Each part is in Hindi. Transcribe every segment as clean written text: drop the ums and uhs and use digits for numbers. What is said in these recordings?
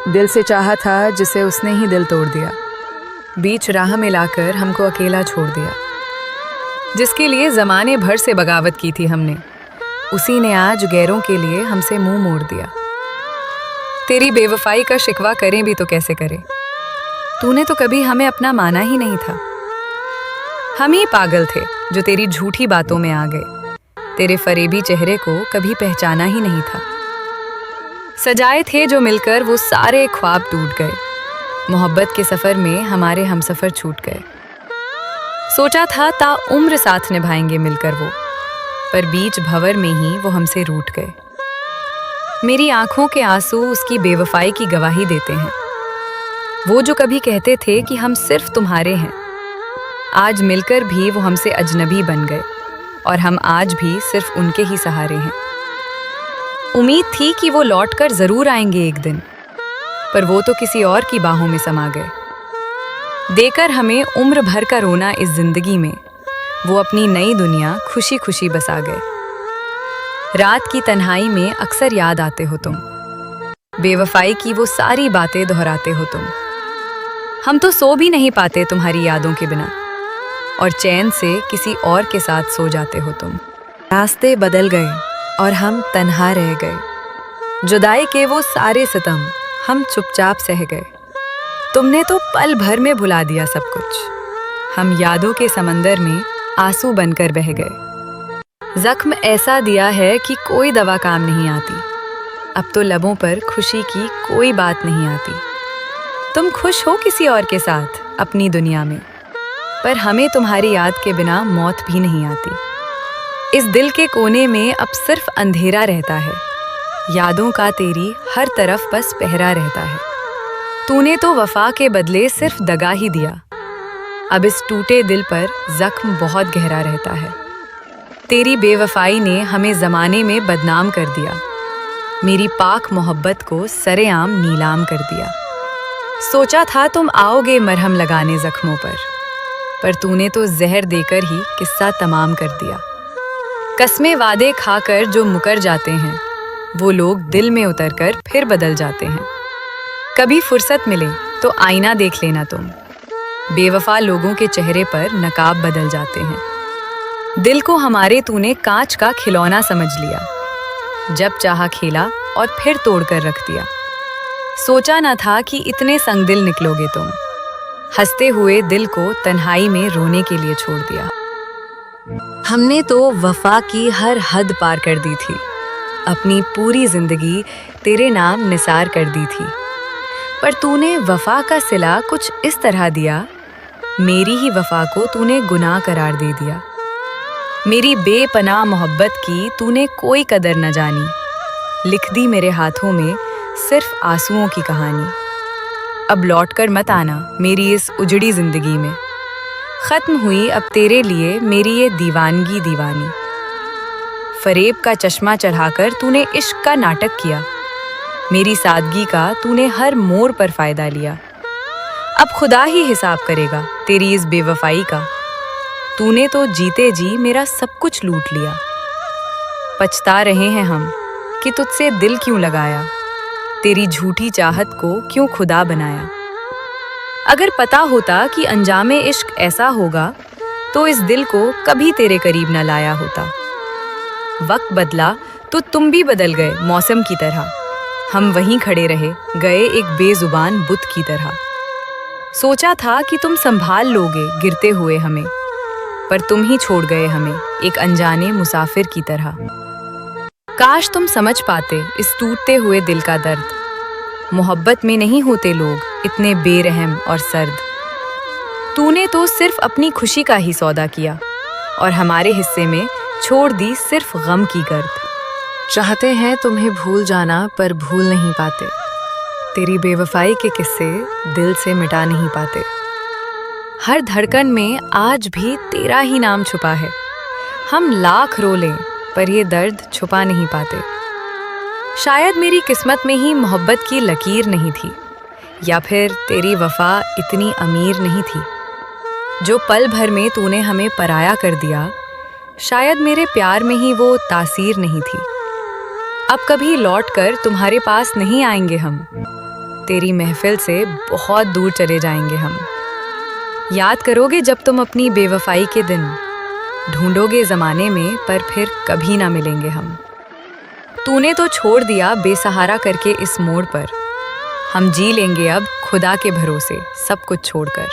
दिल से चाहा था जिसे उसने ही दिल तोड़ दिया। बीच राह में लाकर हमको अकेला छोड़ दिया। जिसके लिए ज़माने भर से बगावत की थी हमने, उसी ने आज गैरों के लिए हमसे मुंह मोड़ दिया। तेरी बेवफाई का शिकवा करें भी तो कैसे करें? तूने तो कभी हमें अपना माना ही नहीं था। हम ही पागल थे जो तेरी झूठी बातों में आ गए। तेरे फरेबी चेहरे को कभी पहचाना ही नहीं था। सजाए थे जो मिलकर वो सारे ख्वाब टूट गए। मोहब्बत के सफ़र में हमारे हमसफ़र छूट गए। सोचा था ताउम्र साथ निभाएंगे मिलकर वो, पर बीच भंवर में ही वो हमसे रूठ गए। मेरी आंखों के आंसू उसकी बेवफाई की गवाही देते हैं। वो जो कभी कहते थे कि हम सिर्फ तुम्हारे हैं, आज मिलकर भी वो हमसे अजनबी बन गए और हम आज भी सिर्फ उनके ही सहारे हैं। उम्मीद थी कि वो लौटकर ज़रूर आएंगे एक दिन, पर वो तो किसी और की बाहों में समा गए। देकर हमें उम्र भर का रोना इस जिंदगी में, वो अपनी नई दुनिया खुशी खुशी बसा गए। रात की तन्हाई में अक्सर याद आते हो तुम, बेवफाई की वो सारी बातें दोहराते हो तुम। हम तो सो भी नहीं पाते तुम्हारी यादों के बिना, और चैन से किसी और के साथ सो जाते हो तुम। रास्ते बदल गए और हम तन्हा रह गए। जुदाई के वो सारे सितम हम चुपचाप सह गए। तुमने तो पल भर में भुला दिया सब कुछ। हम यादों के समंदर में आंसू बनकर बह गए। जख्म ऐसा दिया है कि कोई दवा काम नहीं आती। अब तो लबों पर खुशी की कोई बात नहीं आती। तुम खुश हो किसी और के साथ अपनी दुनिया में, पर हमें तुम्हारी याद के बिना मौत भी नहीं आती। इस दिल के कोने में अब सिर्फ अंधेरा रहता है। यादों का तेरी हर तरफ बस पहरा रहता है। तूने तो वफा के बदले सिर्फ दगा ही दिया। अब इस टूटे दिल पर जख्म बहुत गहरा रहता है। तेरी बेवफाई ने हमें ज़माने में बदनाम कर दिया। मेरी पाक मोहब्बत को सरेआम नीलाम कर दिया। सोचा था तुम आओगे मरहम लगाने जख्मों पर तूने तो जहर देकर ही किस्सा तमाम कर दिया। कस्में वादे खाकर जो मुकर जाते हैं, वो लोग दिल में उतरकर फिर बदल जाते हैं। कभी फुर्सत मिले तो आईना देख लेना तुम। बेवफा लोगों के चेहरे पर नकाब बदल जाते हैं। दिल को हमारे तूने कांच का खिलौना समझ लिया। जब चाहा खेला और फिर तोड़कर रख दिया। सोचा न था कि इतने संगदिल निकलोगे तुम। हंसते हुए दिल को तन्हाई में रोने के लिए छोड़ दिया। हमने तो वफा की हर हद पार कर दी थी। अपनी पूरी जिंदगी तेरे नाम निसार कर दी थी, पर तूने वफा का सिला कुछ इस तरह दिया। मेरी ही वफा को तूने गुनाह करार दे दिया। मेरी बेपनाह मोहब्बत की तूने कोई कदर न जानी। लिख दी मेरे हाथों में सिर्फ आंसुओं की कहानी। अब लौटकर मत आना मेरी इस उजड़ी जिंदगी में। खत्म हुई अब तेरे लिए मेरी ये दीवानगी दीवानी। फरेब का चश्मा चढ़ाकर तूने इश्क का नाटक किया। मेरी सादगी का तूने हर मोड़ पर फायदा लिया। अब खुदा ही हिसाब करेगा तेरी इस बेवफाई का। तूने तो जीते जी मेरा सब कुछ लूट लिया। पछता रहे हैं हम कि तुझसे दिल क्यों लगाया। तेरी झूठी चाहत को क्यों खुदा बनाया। अगर पता होता कि अंजामे इश्क ऐसा होगा, तो इस दिल को कभी तेरे करीब न लाया होता। वक्त बदला तो तुम भी बदल गए मौसम की तरह। हम वहीं खड़े रहे गए एक बेजुबान बुत की तरह। सोचा था कि तुम संभाल लोगे गिरते हुए हमें, पर तुम ही छोड़ गए हमें एक अनजाने मुसाफिर की तरह। काश तुम समझ पाते इस टूटते हुए दिल का दर्द। मोहब्बत में नहीं होते लोग इतने बेरहम और सर्द। तूने तो सिर्फ अपनी खुशी का ही सौदा किया और हमारे हिस्से में छोड़ दी सिर्फ गम की गर्द। चाहते हैं तुम्हें भूल जाना पर भूल नहीं पाते। तेरी बेवफाई के किस्से दिल से मिटा नहीं पाते। हर धड़कन में आज भी तेरा ही नाम छुपा है। हम लाख रो लें पर ये दर्द छुपा नहीं पाते। शायद मेरी किस्मत में ही मोहब्बत की लकीर नहीं थी, या फिर तेरी वफा इतनी अमीर नहीं थी। जो पल भर में तूने हमें पराया कर दिया, शायद मेरे प्यार में ही वो तासीर नहीं थी। अब कभी लौटकर तुम्हारे पास नहीं आएंगे हम। तेरी महफिल से बहुत दूर चले जाएंगे हम। याद करोगे जब तुम अपनी बेवफाई के दिन, ढूंढोगे ज़माने में पर फिर कभी ना मिलेंगे हम। तूने तो छोड़ दिया बेसहारा करके इस मोड़ पर, हम जी लेंगे अब खुदा के भरोसे सब कुछ छोड़कर।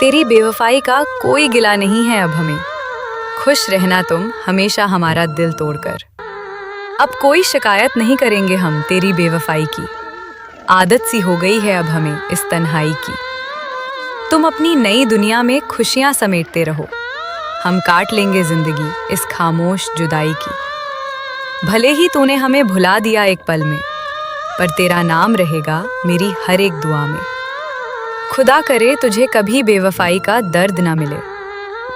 तेरी बेवफाई का कोई गिला नहीं है अब हमें, खुश रहना तुम हमेशा हमारा दिल तोड़कर। अब कोई शिकायत नहीं करेंगे हम तेरी बेवफाई की, आदत सी हो गई है अब हमें इस तन्हाई की। तुम अपनी नई दुनिया में खुशियां समेटते रहो, हम काट लेंगे जिंदगी इस खामोश जुदाई की। भले ही तूने हमें भुला दिया एक पल में, पर तेरा नाम रहेगा मेरी हर एक दुआ में। खुदा करे तुझे कभी बेवफाई का दर्द ना मिले,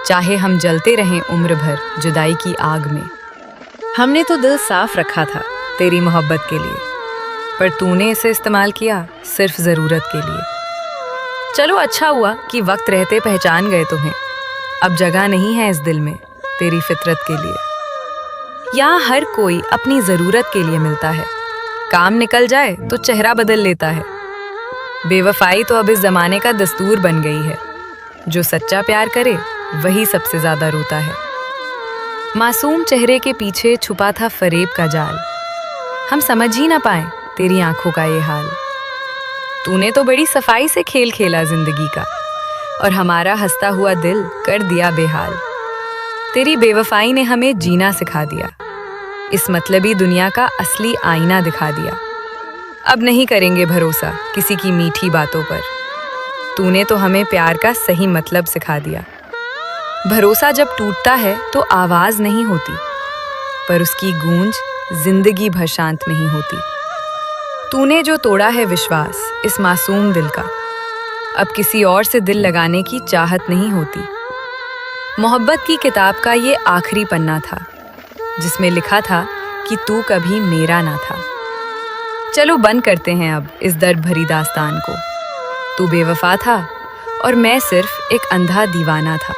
चाहे हम जलते रहें उम्र भर जुदाई की आग में। हमने तो दिल साफ रखा था तेरी मोहब्बत के लिए, पर तूने इसे इस्तेमाल किया सिर्फ ज़रूरत के लिए। चलो अच्छा हुआ कि वक्त रहते पहचान गए तुम्हें, अब जगह नहीं है इस दिल में तेरी फितरत के लिए। यहाँ हर कोई अपनी ज़रूरत के लिए मिलता है, काम निकल जाए तो चेहरा बदल लेता है। बेवफाई तो अब इस ज़माने का दस्तूर बन गई है, जो सच्चा प्यार करे वही सबसे ज़्यादा रोता है। मासूम चेहरे के पीछे छुपा था फरेब का जाल, हम समझ ही ना पाए तेरी आंखों का ये हाल। तूने तो बड़ी सफाई से खेल खेला जिंदगी का, और हमारा हंसता हुआ दिल कर दिया बेहाल। तेरी बेवफाई ने हमें जीना सिखा दिया, इस मतलबी दुनिया का असली आईना दिखा दिया। अब नहीं करेंगे भरोसा किसी की मीठी बातों पर, तूने तो हमें प्यार का सही मतलब सिखा दिया। भरोसा जब टूटता है तो आवाज नहीं होती, पर उसकी गूंज जिंदगी भर शांत नहीं होती। तूने जो तोड़ा है विश्वास इस मासूम दिल का, अब किसी और से दिल लगाने की चाहत नहीं होती। मोहब्बत की किताब का ये आखिरी पन्ना था, जिसमें लिखा था कि तू कभी मेरा ना था। चलो बंद करते हैं अब इस दर्द भरी दास्तान को। तू बेवफा था और मैं सिर्फ एक अंधा दीवाना था।